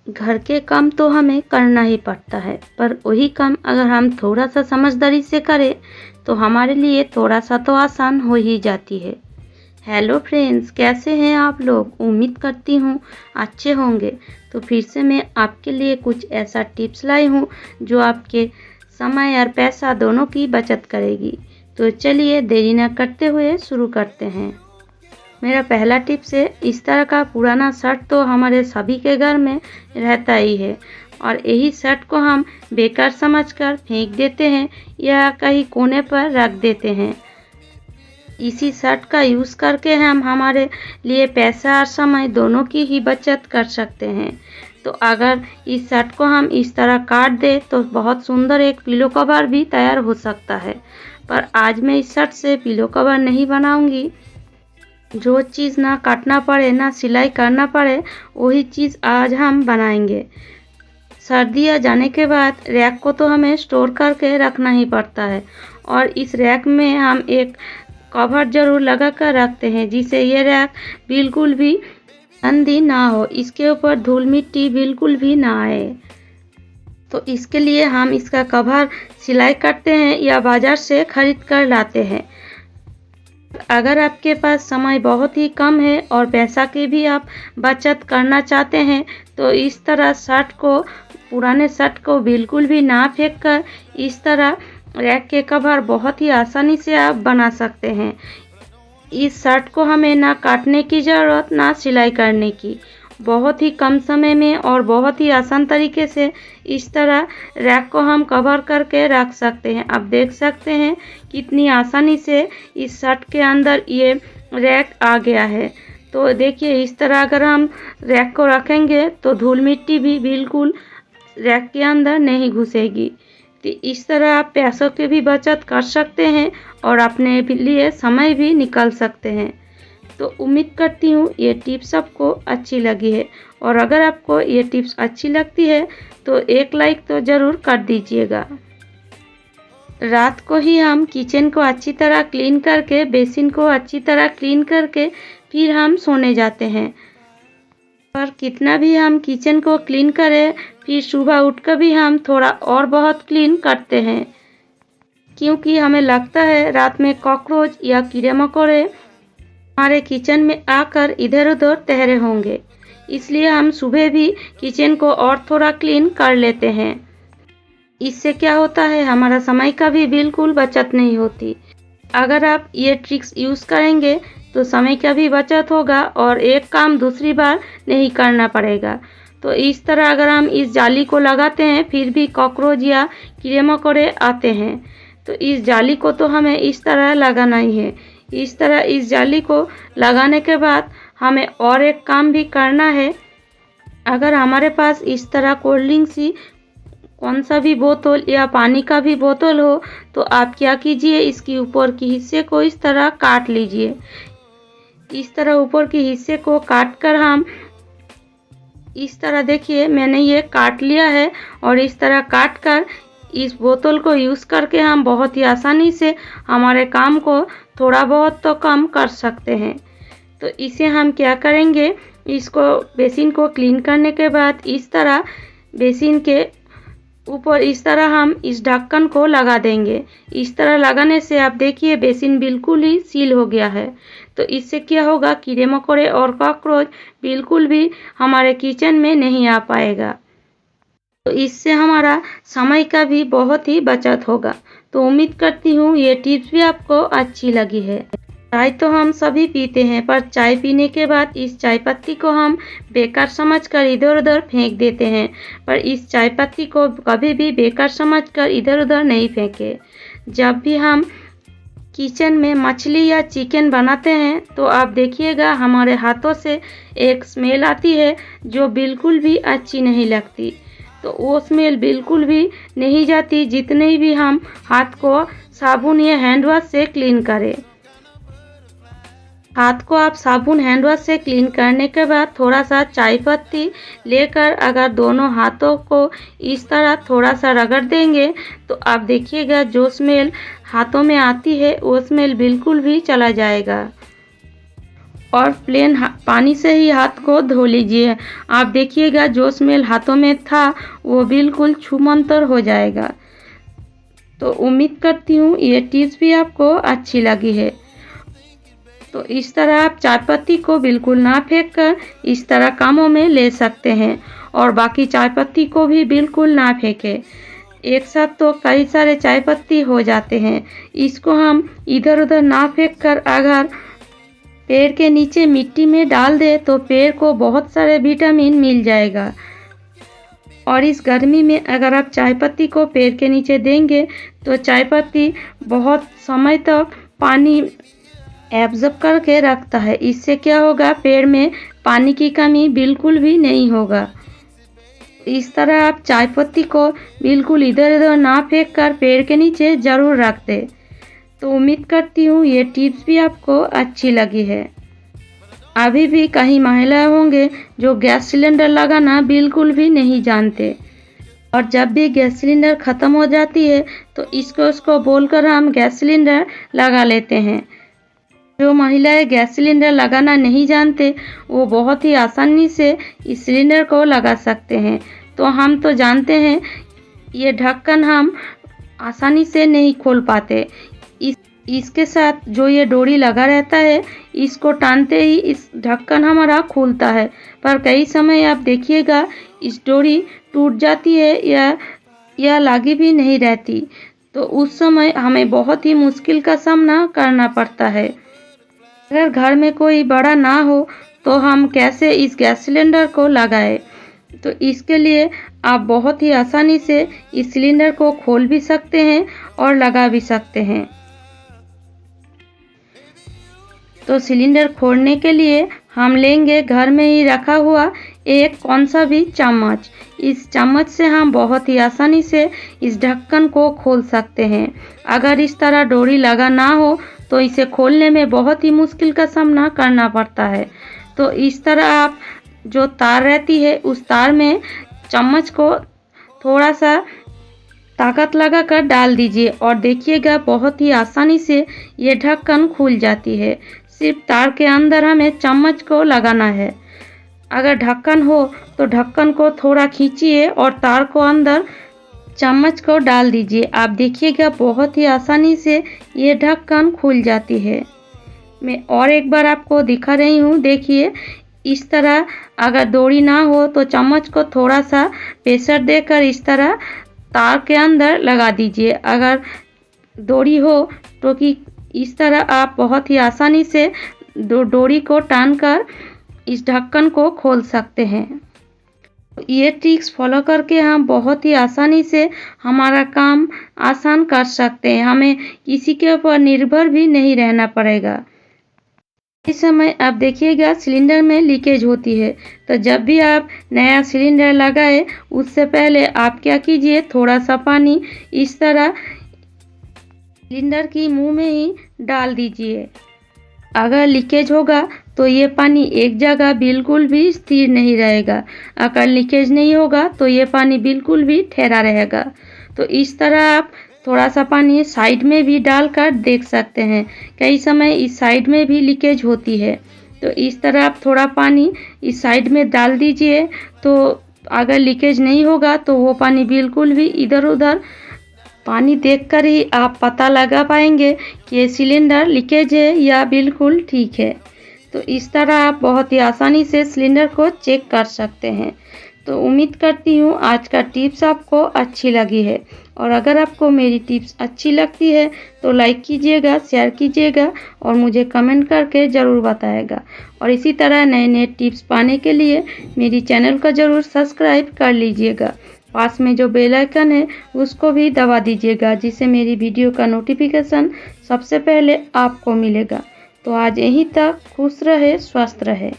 घर के काम तो हमें करना ही पड़ता है, पर वही काम अगर हम थोड़ा सा समझदारी से करें तो हमारे लिए थोड़ा सा तो आसान हो ही जाती है। हेलो फ्रेंड्स, कैसे हैं आप लोग? उम्मीद करती हूँ अच्छे होंगे। तो फिर से मैं आपके लिए कुछ ऐसा टिप्स लाई हूँ जो आपके समय और पैसा दोनों की बचत करेगी। तो चलिए देरी न करते हुए शुरू करते हैं। मेरा पहला टिप्स है, इस तरह का पुराना शर्ट तो हमारे सभी के घर में रहता ही है और यही शर्ट को हम बेकार समझकर फेंक देते हैं या कहीं कोने पर रख देते हैं। इसी शर्ट का यूज़ करके हम हमारे लिए पैसा और समय दोनों की ही बचत कर सकते हैं। तो अगर इस शर्ट को हम इस तरह काट दें तो बहुत सुंदर एक पिलो कवर भी तैयार हो सकता है। पर आज मैं इस शर्ट से पिलो कवर नहीं बनाऊंगी। जो चीज़ ना काटना पड़े ना सिलाई करना पड़े वही चीज़ आज हम बनाएंगे। सर्दी आ जाने के बाद रैक को तो हमें स्टोर करके रखना ही पड़ता है और इस रैक में हम एक कवर जरूर लगा कर रखते हैं जिससे ये रैक बिल्कुल भी गंदी ना हो, इसके ऊपर धूल मिट्टी बिल्कुल भी ना आए। तो इसके लिए हम इसका कवर सिलाई करते हैं या बाजार से खरीद कर लाते हैं। अगर आपके पास समय बहुत ही कम है और पैसा की भी आप बचत करना चाहते हैं तो इस तरह पुराने शर्ट को बिल्कुल भी ना फेंक कर इस तरह रैक के कवर बहुत ही आसानी से आप बना सकते हैं। इस शर्ट को हमें ना काटने की ज़रूरत ना सिलाई करने की, बहुत ही कम समय में और बहुत ही आसान तरीके से इस तरह रैक को हम कवर करके रख सकते हैं। आप देख सकते हैं कितनी आसानी से इस शर्ट के अंदर ये रैक आ गया है। तो देखिए इस तरह अगर हम रैक को रखेंगे तो धूल मिट्टी भी बिल्कुल रैक के अंदर नहीं घुसेगी। तो इस तरह आप पैसों की भी बचत कर सकते हैं और अपने लिए समय भी निकाल सकते हैं। तो उम्मीद करती हूँ ये टिप्स आपको अच्छी लगी है और अगर आपको ये टिप्स अच्छी लगती है तो एक लाइक तो ज़रूर कर दीजिएगा। रात को ही हम किचन को अच्छी तरह क्लीन करके, बेसिन को अच्छी तरह क्लीन करके फिर हम सोने जाते हैं। पर कितना भी हम किचन को क्लीन करें फिर सुबह उठकर भी हम थोड़ा और बहुत क्लीन करते हैं क्योंकि हमें लगता है रात में कॉकरोच या कीड़े मकोड़े हमारे किचन में आकर इधर उधर टहरे होंगे, इसलिए हम सुबह भी किचन को और थोड़ा क्लीन कर लेते हैं। इससे क्या होता है, हमारा समय का भी बिल्कुल बचत नहीं होती। अगर आप ये ट्रिक्स यूज़ करेंगे तो समय का भी बचत होगा और एक काम दूसरी बार नहीं करना पड़ेगा। तो इस तरह अगर हम इस जाली को लगाते हैं फिर भी कॉकरोच या कीड़े मकोड़े आते हैं, तो इस जाली को तो हमें इस तरह लगाना ही है। इस तरह इस जाली को लगाने के बाद हमें और एक काम भी करना है। अगर हमारे पास इस तरह कोल्ड ड्रिंक्स ही कौन सा भी बोतल या पानी का भी बोतल हो तो आप क्या कीजिए, इसकी ऊपर के हिस्से को इस तरह काट लीजिए। इस तरह ऊपर के हिस्से को काट कर हम इस तरह, देखिए मैंने ये काट लिया है और इस तरह काट कर इस बोतल को यूज़ करके हम बहुत ही आसानी से हमारे काम को थोड़ा बहुत तो कम कर सकते हैं। तो इसे हम क्या करेंगे, इसको बेसिन को क्लीन करने के बाद इस तरह बेसिन के ऊपर इस तरह हम इस ढक्कन को लगा देंगे। इस तरह लगाने से आप देखिए बेसिन बिल्कुल ही सील हो गया है। तो इससे क्या होगा, कीड़े मकोड़े और कॉकरोच बिल्कुल भी हमारे किचन में नहीं आ पाएगा। तो इससे हमारा समय का भी बहुत ही बचत होगा। तो उम्मीद करती हूँ ये टिप्स भी आपको अच्छी लगी है। चाय तो हम सभी पीते हैं, पर चाय पीने के बाद इस चाय पत्ती को हम बेकार समझकर इधर उधर फेंक देते हैं। पर इस चाय पत्ती को कभी भी बेकार समझकर इधर उधर नहीं फेंके। जब भी हम किचन में मछली या चिकन बनाते हैं तो आप देखिएगा हमारे हाथों से एक स्मेल आती है जो बिल्कुल भी अच्छी नहीं लगती। तो वो स्मेल बिल्कुल भी नहीं जाती जितने भी हम हाथ को साबुन या हैंड वॉश से क्लीन करें। हाथ को आप साबुन हैंड वॉश से क्लीन करने के बाद थोड़ा सा चाय पत्ती लेकर अगर दोनों हाथों को इस तरह थोड़ा सा रगड़ देंगे तो आप देखिएगा जो स्मेल हाथों में आती है वो स्मेल बिल्कुल भी चला जाएगा और प्लेन पानी से ही हाथ को धो लीजिए। आप देखिएगा जो स्मेल हाथों में था वो बिल्कुल छूमंतर हो जाएगा। तो उम्मीद करती हूँ ये टिप्स भी आपको अच्छी लगी है। तो इस तरह आप चाय पत्ती को बिल्कुल ना फेंक कर इस तरह कामों में ले सकते हैं और बाकी चाय पत्ती को भी बिल्कुल ना फेंकें। एक साथ तो कई सारे चाय पत्ती हो जाते हैं। इसको हम इधर उधर ना फेंक कर अगर पेड़ के नीचे मिट्टी में डाल दे तो पेड़ को बहुत सारे विटामिन मिल जाएगा। और इस गर्मी में अगर आप चाय पत्ती को पेड़ के नीचे देंगे तो चाय पत्ती बहुत समय तक पानी एब्जॉर्ब करके रखता है। इससे क्या होगा, पेड़ में पानी की कमी बिल्कुल भी नहीं होगा। इस तरह आप चाय पत्ती को बिल्कुल इधर उधर ना फेंक कर पेड़ के नीचे ज़रूर रख दें। तो उम्मीद करती हूँ ये टिप्स भी आपको अच्छी लगी है। अभी भी कई महिलाएं होंगे जो गैस सिलेंडर लगाना बिल्कुल भी नहीं जानते और जब भी गैस सिलेंडर ख़त्म हो जाती है तो इसको उसको बोलकर हम गैस सिलेंडर लगा लेते हैं। जो महिलाएं गैस सिलेंडर लगाना नहीं जानते वो बहुत ही आसानी से इस सिलेंडर को लगा सकते हैं। तो हम तो जानते हैं ये ढक्कन हम आसानी से नहीं खोल पाते। इसके साथ जो ये डोरी लगा रहता है इसको टानते ही इस ढक्कन हमारा खुलता है, पर कई समय आप देखिएगा इस डोरी टूट जाती है या लगी भी नहीं रहती। तो उस समय हमें बहुत ही मुश्किल का सामना करना पड़ता है। अगर घर में कोई बड़ा ना हो तो हम कैसे इस गैस सिलेंडर को लगाएं? तो इसके लिए आप बहुत ही आसानी से इस सिलेंडर को खोल भी सकते हैं और लगा भी सकते हैं। तो सिलेंडर खोलने के लिए हम लेंगे घर में ही रखा हुआ एक कौन सा भी चम्मच। इस चम्मच से हम बहुत ही आसानी से इस ढक्कन को खोल सकते हैं। अगर इस तरह डोरी लगा ना हो तो इसे खोलने में बहुत ही मुश्किल का सामना करना पड़ता है। तो इस तरह आप जो तार रहती है उस तार में चम्मच को थोड़ा सा ताकत लगाकर डाल दीजिए और देखिएगा बहुत ही आसानी से ये ढक्कन खुल जाती है। सिर्फ तार के अंदर हमें चम्मच को लगाना है। अगर ढक्कन हो तो ढक्कन को थोड़ा खींचिए और तार को अंदर चम्मच को डाल दीजिए। आप देखिएगा बहुत ही आसानी से ये ढक्कन खुल जाती है। मैं और एक बार आपको दिखा रही हूँ, देखिए इस तरह अगर डोरी ना हो तो चम्मच को थोड़ा सा प्रेशर देकर इस तरह तार के अंदर लगा दीजिए। अगर डोरी हो तो कि इस तरह आप बहुत ही आसानी से डोरी को टानकर इस ढक्कन को खोल सकते हैं। ये ट्रिक्स फॉलो करके हम बहुत ही आसानी से हमारा काम आसान कर सकते हैं। हमें किसी के ऊपर निर्भर भी नहीं रहना पड़ेगा। इस समय आप देखिएगा सिलेंडर में लीकेज होती है। तो जब भी आप नया सिलेंडर लगाए उससे पहले आप क्या कीजिए, थोड़ा सा पानी इस तरह सिलेंडर की मुंह में ही डाल दीजिए। अगर लीकेज होगा तो ये पानी एक जगह बिल्कुल भी स्थिर नहीं रहेगा। अगर लीकेज नहीं होगा तो ये पानी बिल्कुल भी ठहरा रहेगा। तो इस तरह आप थोड़ा सा पानी साइड में भी डालकर देख सकते हैं। कई समय इस साइड में भी लीकेज होती है। तो इस तरह आप थोड़ा पानी इस साइड में डाल दीजिए। तो अगर लीकेज नहीं होगा तो वो पानी बिल्कुल भी इधर उधर पानी देखकर ही आप पता लगा पाएंगे कि ये सिलेंडर लीकेज है या बिल्कुल ठीक है। तो इस तरह आप बहुत ही आसानी से सिलेंडर को चेक कर सकते हैं। तो उम्मीद करती हूँ आज का टिप्स आपको अच्छी लगी है और अगर आपको मेरी टिप्स अच्छी लगती है तो लाइक कीजिएगा, शेयर कीजिएगा और मुझे कमेंट करके ज़रूर बताएगा। और इसी तरह नए नए टिप्स पाने के लिए मेरी चैनल को ज़रूर सब्सक्राइब कर लीजिएगा। पास में जो बेल आइकन है उसको भी दबा दीजिएगा, जिससे मेरी वीडियो का नोटिफिकेशन सबसे पहले आपको मिलेगा। तो आज यहीं तक, खुश रहे, स्वस्थ रहे।